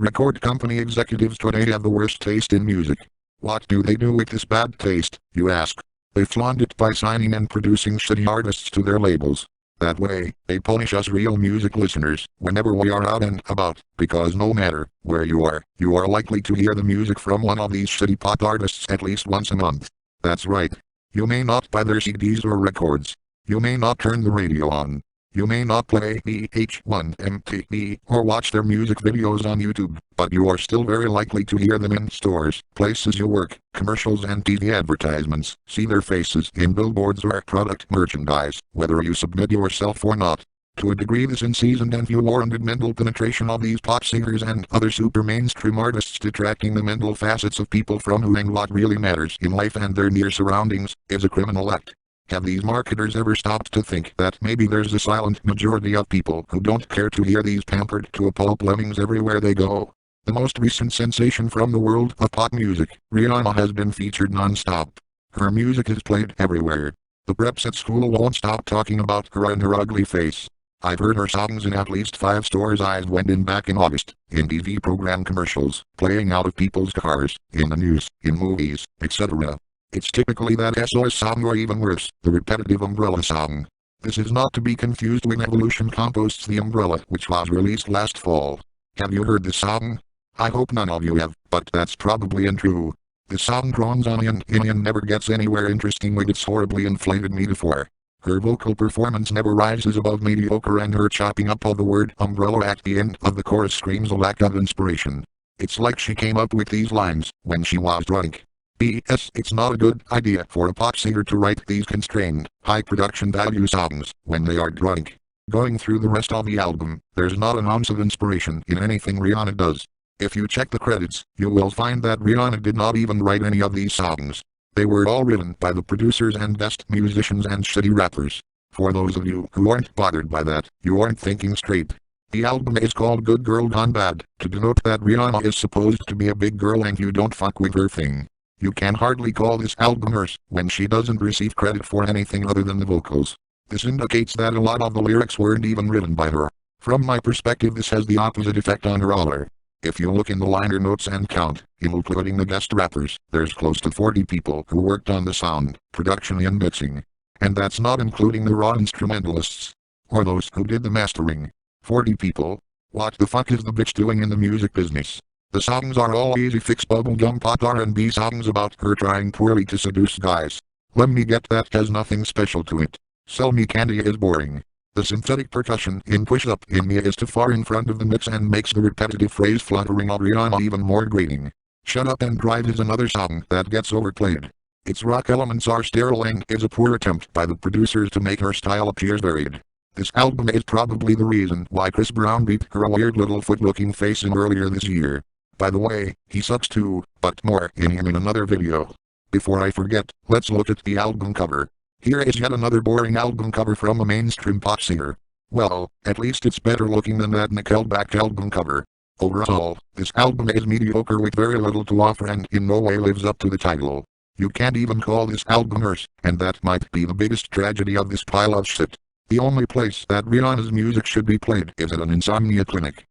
Record company executives today have the worst taste in music. What do they do with this bad taste, you ask? They flaunt it by signing and producing shitty artists to their labels. That way, they punish us real music listeners whenever we are out and about, because no matter where you are likely to hear the music from one of these shitty pop artists at least once a month. That's right. You may not buy their CDs or records. You may not turn the radio on. You may not play VH1 MTV or watch their music videos on YouTube, but you are still very likely to hear them in stores, places you work, commercials and TV advertisements, see their faces in billboards or product merchandise, whether you submit yourself or not. To a degree, this unseasoned and unwarranted mental penetration of these pop singers and other super mainstream artists detracting the mental facets of people from whom what really matters in life and their near surroundings, is a criminal act. Have these marketers ever stopped to think that maybe there's a silent majority of people who don't care to hear these pampered to a pulp lemmings everywhere they go? The most recent sensation from the world of pop music, Rihanna, has been featured non-stop. Her music is played everywhere. The preps at school won't stop talking about her and her ugly face. I've heard her songs in at least 5 stores I went in back in August, in TV program commercials, playing out of people's cars, in the news, in movies, etc. It's typically that SOS song or even worse, the repetitive Umbrella song. This is not to be confused with Evolution Compost's The Umbrella, which was released last fall. Have you heard this song? I hope none of you have, but that's probably untrue. The song drones on and never gets anywhere interesting with its horribly inflated metaphor. Her vocal performance never rises above mediocre, and her chopping up of the word umbrella at the end of the chorus screams a lack of inspiration. It's like she came up with these lines when she was drunk. P.S. It's not a good idea for a pop singer to write these constrained, high production value songs when they are drunk. Going through the rest of the album, there's not an ounce of inspiration in anything Rihanna does. If you check the credits, you will find that Rihanna did not even write any of these songs. They were all written by the producers and best musicians and shitty rappers. For those of you who aren't bothered by that, you aren't thinking straight. The album is called Good Girl Gone Bad, to denote that Rihanna is supposed to be a big girl and you don't fuck with her thing. You can hardly call this album hers when she doesn't receive credit for anything other than the vocals. This indicates that a lot of the lyrics weren't even written by her. From my perspective, this has the opposite effect on her holler. If you look in the liner notes and count, including the guest rappers, there's close to 40 people who worked on the sound, production and mixing. And that's not including the raw instrumentalists, or those who did the mastering. 40 people? What the fuck is the bitch doing in the music business? The songs are all easy fix bubblegum pop R&B songs about her trying poorly to seduce guys. Let me get that has nothing special to it. Sell Me Candy is boring. The synthetic percussion in Push Up in Me is too far in front of the mix and makes the repetitive phrase fluttering of Rihanna even more grating. Shut Up and Drive is another song that gets overplayed. Its rock elements are sterile and is a poor attempt by the producers to make her style appear varied. This album is probably the reason why Chris Brown beat her a weird little foot-looking face in earlier this year. By the way, he sucks too, but more in him in another video. Before I forget, let's look at the album cover. Here is yet another boring album cover from a mainstream pop singer. Well, at least it's better looking than that Nickelback album cover. Overall, this album is mediocre with very little to offer and in no way lives up to the title. You can't even call this album hers, and that might be the biggest tragedy of this pile of shit. The only place that Rihanna's music should be played is at an insomnia clinic.